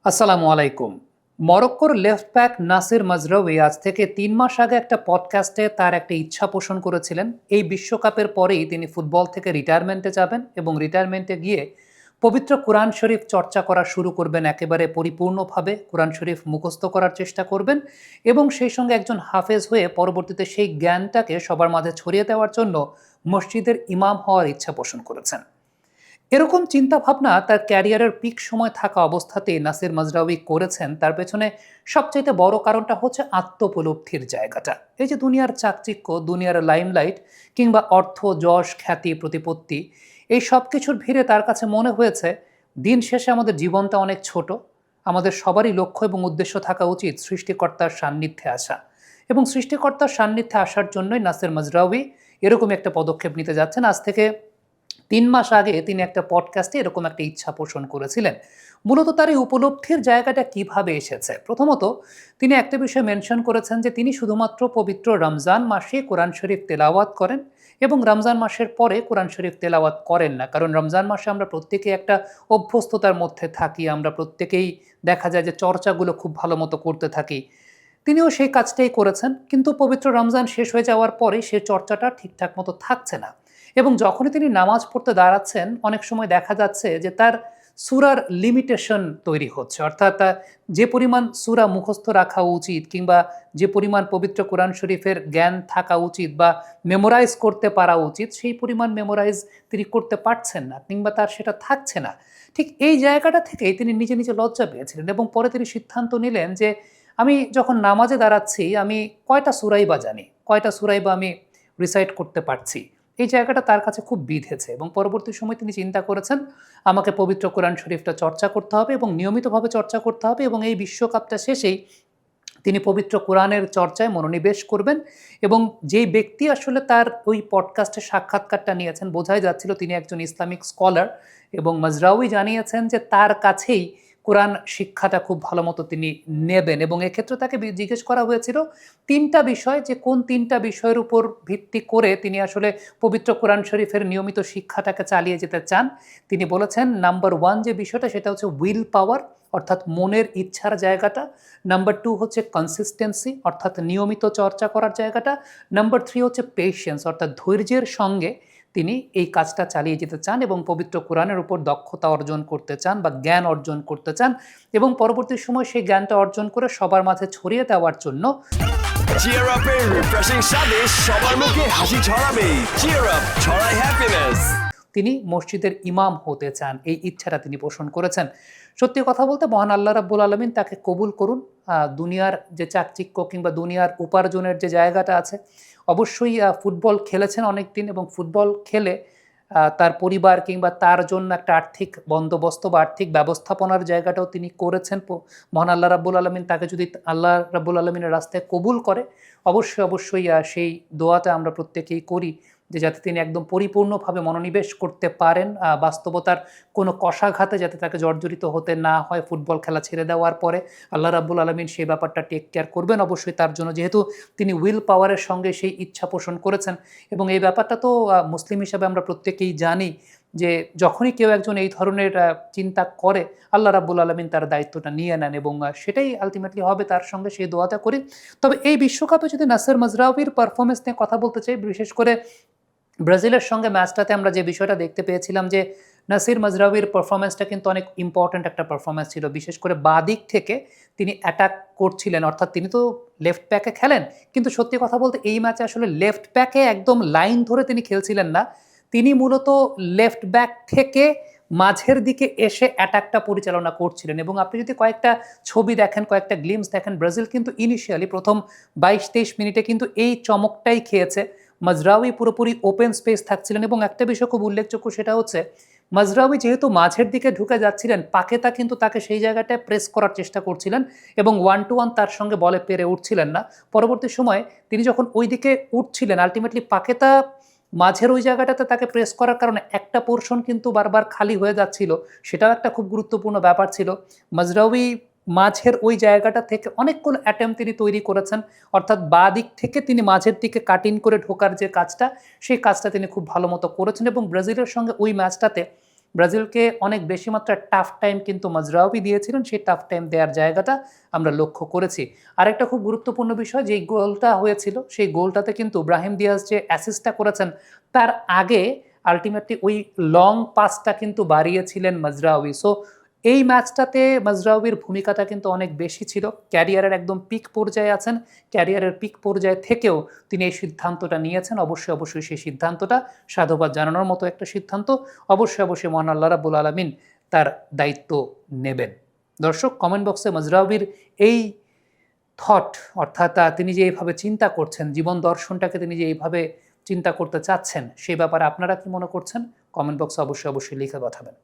আসসালামু আলাইকুম। মরক্কোর লেফট ব্যাক নাসির মাজরাউই আজ থেকে ৩ মাস আগে একটা পডকাস্টে তার একটা ইচ্ছা পোষণ করেছিলেন। এই বিশ্বকাপের পরেই তিনি ফুটবল থেকে রিটায়ারমেন্টে যাবেন এবং রিটায়ারমেন্টে গিয়ে পবিত্র কোরআন শরীফ চর্চা করা শুরু করবেন, একেবারে পরিপূর্ণভাবে কোরআন শরীফ মুখস্থ করার চেষ্টা করবেন এবং সেই সঙ্গে একজন হাফেজ হয়ে পরবর্তীতে সেই জ্ঞানটাকে সবার মাঝে ছড়িয়ে দেওয়ার জন্য মসজিদের ইমাম হওয়ার ইচ্ছা পোষণ করেছেন। এরকম চিন্তাভাবনা তার ক্যারিয়ারের পিক সময় থাকা অবস্থাতেই নাসির মাজরাউই করেছেন। তার পেছনে সবচাইতে বড় কারণটা হচ্ছে আত্মোপলব্ধির জায়গাটা। এই যে দুনিয়ার চাকচিক্য, দুনিয়ার লাইমলাইট কিংবা অর্থ, যশ, খ্যাতি, প্রতিপত্তি, এই সব কিছুর ভিড়ে তার কাছে মনে হয়েছে দিন শেষে আমাদের জীবনটা অনেক ছোট। আমাদের সবারই লক্ষ্য এবং উদ্দেশ্য থাকা উচিত সৃষ্টিকর্তার সান্নিধ্যে আসা, এবং সৃষ্টিকর্তার সান্নিধ্যে আসার জন্যই নাসির মাজরাউই এরকম একটা পদক্ষেপ নিতে যাচ্ছেন। আজ থেকে ৩ মাস আগে তিনি একটা পডকাস্টে এরকম একটা ইচ্ছা পোষণ করেছিলেন। মূলত তার এই উপলব্ধির জায়গাটা কিভাবে এসেছে? প্রথমত, তিনি একটা বিষয় মেনশন করেছেন যে তিনি শুধুমাত্র পবিত্র রমজান মাসে কোরআন শরীফ তেলাওয়াত করেন এবং রমজান মাসের পরে কোরআন শরীফ তেলাওয়াত করেন না। কারণ রমজান মাসে আমরা প্রত্যেকেই একটা অভ্যস্ততার মধ্যে থাকি। আমরা প্রত্যেকেই দেখা যায় যে চর্চাগুলো খুব ভালো মতো করতে থাকি। তিনিও সেই কাজটাই করেছেন, কিন্তু পবিত্র রমজান শেষ হয়ে যাওয়ার পরে সে চর্চাটা ঠিকঠাক মতো থাকছে না। এবং যখনই তিনি নামাজ পড়তে দাঁড়াচ্ছেন, অনেক সময় দেখা যাচ্ছে যে তার সূরার লিমিটেশন তৈরি হচ্ছে। অর্থাৎ যে পরিমাণ সূরা মুখস্থ রাখা উচিত কিংবা যে পরিমাণ পবিত্র কোরআন শরীফের জ্ঞান থাকা উচিত বা মেমোরাইজ করতে পারা উচিত, সেই পরিমাণ মেমোরাইজ তিনি করতে পারছেন না কিংবা তার সেটা থাকছে না। ঠিক এই জায়গাটা থেকেই তিনি নিজে নিজে লজ্জা পেয়েছিলেন এবং পরে তিনি সিদ্ধান্ত নিলেন যে আমি যখন নামাজে দাঁড়াচ্ছি, আমি কয়টা সূরাই বা জানি, কয়টা সূরাই বা আমি রিসাইট করতে পারছি। এই জায়গাটা তার কাছে খুব বিঁধেছে এবং পরবর্তী সময় তিনি চিন্তা করেছেন, আমাকে পবিত্র কোরআন শরীফটা চর্চা করতে হবে এবং নিয়মিতভাবে চর্চা করতে হবে, এবং এই বিশ্বকাপটা শেষেই তিনি পবিত্র কোরআনের চর্চায় মনোনিবেশ করবেন। এবং যেই ব্যক্তি আসলে তার ওই পডকাস্টে সাক্ষাৎকারটা নিয়েছেন, বোঝাই যাচ্ছিল তিনি একজন ইসলামিক স্কলার, এবং মাজরাউই জানিয়েছেন যে তার কাছেই কোরআন শিক্ষাটা খুব ভালো মতো তিনি নেবেন। এবং এক্ষেত্রে তাকে জিজ্ঞেস করা হয়েছিল ৩টা বিষয়, যে কোন ৩টা বিষয়ের উপর ভিত্তি করে তিনি আসলে পবিত্র কোরআন শরীফের নিয়মিত শিক্ষাটাকে চালিয়ে যেতে চান। তিনি বলেছেন নাম্বার 1 যে বিষয়টা, সেটা হচ্ছে উইল পাওয়ার, অর্থাৎ মনের ইচ্ছার জায়গাটা। নাম্বার 2 হচ্ছে কনসিস্টেন্সি, অর্থাৎ নিয়মিত চর্চা করার জায়গাটা। নাম্বার 3 হচ্ছে পেশেন্স, অর্থাৎ ধৈর্যের সঙ্গে তিনি এই কাজটা চালিয়ে যেতে চান এবং পবিত্র কোরআনের উপর দক্ষতা অর্জন করতে চান বা জ্ঞান অর্জন করতে চান, এবং পরবর্তী সময় সেই জ্ঞানটা অর্জন করে সবার মাঝে ছড়িয়ে দেওয়ার জন্য Cheer up এর রিফ্রেশিং স্বাদে সবার মুখে হাসি ছড়াবে। Cheer up ছড়ায় হ্যাপিনেস। তিনি মসজিদের ইমাম হতে চান, এই ইচ্ছাটা তিনি পোষণ করেছেন। সত্যি কথা বলতে মহান আল্লাহ রাব্বুল আলামিন তাকে কবুল করুন। দুনিয়ার যে চাকচিক্য কিংবা দুনিয়ার উপার্জনের যে জায়গাটা আছে, অবশ্যই ফুটবল খেলেছেন অনেক দিন এবং ফুটবল খেলে তার পরিবার কিংবা তার জন্য একটা আর্থিক বন্দোবস্ত বা আর্থিক ব্যবস্থাপনার জায়গাটাও তিনি করেছেন। মহান আল্লাহ রাব্বুল আলামিন তাকে যদি আল্লাহ রাব্বুল আলামিনের রাস্তায় কবুল করে, অবশ্যই সেই দোয়াটা আমরা প্রত্যেকেই করি যে যাতে তিনি একদম পরিপূর্ণভাবে মনোনিবেশ করতে পারেন, বাস্তবতার কোনো কশাঘাতে যাতে তাকে জর্জরিত হতে না হয় ফুটবল খেলা ছেড়ে দেওয়ার পরে। আল্লাহ রাব্বুল আলামিন সেই ব্যাপারটা টেক কেয়ার করবেন অবশ্যই তার জন্য, যেহেতু তিনি উইল পাওয়ারের সঙ্গে সেই ইচ্ছা পোষণ করেছেন। এবং এই ব্যাপারটা তো মুসলিম হিসাবে আমরা প্রত্যেকেই জানি যে যখনই কেউ একজন এই ধরনের চিন্তা করে, আল্লাহ রাব্বুল আলামিন তার দায়িত্বটা নিয়ে নেন এবং সেটাই আলটিমেটলি হবে তার সঙ্গে, সেই দোয়াটা করি। তবে এই বিশ্বকাপে যদি নাসির মাজরাউইর পারফরমেন্স নিয়ে কথা বলতে চাই, বিশেষ করে ব্রাজিলের সঙ্গে ম্যাচটাতে আমরা যে বিষয়টা দেখতে পেয়েছিলাম যে নাসির মাজরাউইর পারফরমেন্সটা কিন্তু অনেক ইম্পর্ট্যান্ট একটা পারফরমেন্স ছিল। বিশেষ করে বাঁ দিক থেকে তিনি অ্যাটাক করছিলেন, অর্থাৎ তিনি তো লেফট ব্যাকে খেলেন, কিন্তু সত্যি কথা বলতে এই ম্যাচে আসলে লেফট ব্যাকে একদম লাইন ধরে তিনি খেলছিলেন না। তিনি মূলত লেফট ব্যাক থেকে মাঝের দিকে এসে অ্যাটাকটা পরিচালনা করছিলেন। এবং আপনি যদি কয়েকটা ছবি দেখেন, কয়েকটা গ্লিমস দেখেন, ব্রাজিল কিন্তু ইনিশিয়ালি প্রথম ২২-২৩ মিনিটে কিন্তু এই চমকটাই খেয়েছে। মাজরাউই পুরোপুরি ওপেন স্পেস থাকছিলেন এবং একটা বিষয় খুব উল্লেখযোগ্য, সেটা হচ্ছে মাজরাউই যেহেতু মাঝের দিকে ঢুকে যাচ্ছিলেন, পাকেতা কিন্তু তাকে সেই জায়গাটায় প্রেস করার চেষ্টা করছিলেন এবং 1-to-1 তার সঙ্গে বলে পেরে উঠছিলেন না। পরবর্তী সময়ে তিনি যখন ওই দিকে উঠছিলেন, আলটিমেটলি পাকেতা মাঝের ওই জায়গাটাতে তাকে প্রেস করার কারণে একটা পোর্শন কিন্তু বারবার খালি হয়ে যাচ্ছিল। সেটাও একটা খুব গুরুত্বপূর্ণ ব্যাপার ছিল। মাজরাউই মাঝের ওই জায়গাটা থেকে অনেকগুলো অ্যাটেম্প্ট তিনি তৈরি করেছেন, অর্থাৎ বাঁ দিক থেকে তিনি মাঝের দিকে কাট ইন করে ঢোকার যে কাজটা, সেই কাজটা তিনি খুব ভালো মতো করেছেন। এবং ব্রাজিলের সঙ্গে ওই ম্যাচটাতে ব্রাজিলকে অনেক বেশি মাত্রার টাফ টাইম কিন্তু মাজরাওই দিয়েছিলেন, সেই টাফ টাইম দেওয়ার জায়গাটা আমরা লক্ষ্য করেছি। আরেকটা খুব গুরুত্বপূর্ণ বিষয়, যেই গোলটা হয়েছিল সেই গোলটাতে কিন্তু ব্রাহিম দিয়াজ যে অ্যাসিস্টটা করেছেন তার আগে আলটিমেটলি ওই লং পাসটা কিন্তু বাড়িয়েছিলেন মাজরাওই। সো এই ম্যাচটাতে মাজরাওয়ির ভূমিকাটা কিন্তু অনেক বেশি ছিল। ক্যারিয়ারের একদম পিক পর্যায়ে আছেন, ক্যারিয়ারের পিক পর্যায়ে থেকেও তিনি এই সিদ্ধান্তটা নিয়েছেন। অবশ্যই সেই সিদ্ধান্তটা সাধুবাদ জানানোর মতো একটা সিদ্ধান্ত। অবশ্যই মহান আল্লাহ রাব্বুল আলামিন তার দায়িত্ব নেবেন। দর্শক, কমেন্ট বক্সে মাজরাওয়ির এই থট, অর্থাৎ তিনি যে এইভাবে চিন্তা করছেন, জীবন দর্শনটাকে তিনি যে এইভাবে চিন্তা করতে চাচ্ছেন, সেই ব্যাপারে আপনারা কি মনে করছেন? কমেন্ট বক্সে অবশ্যই লিখে পাঠাবেন।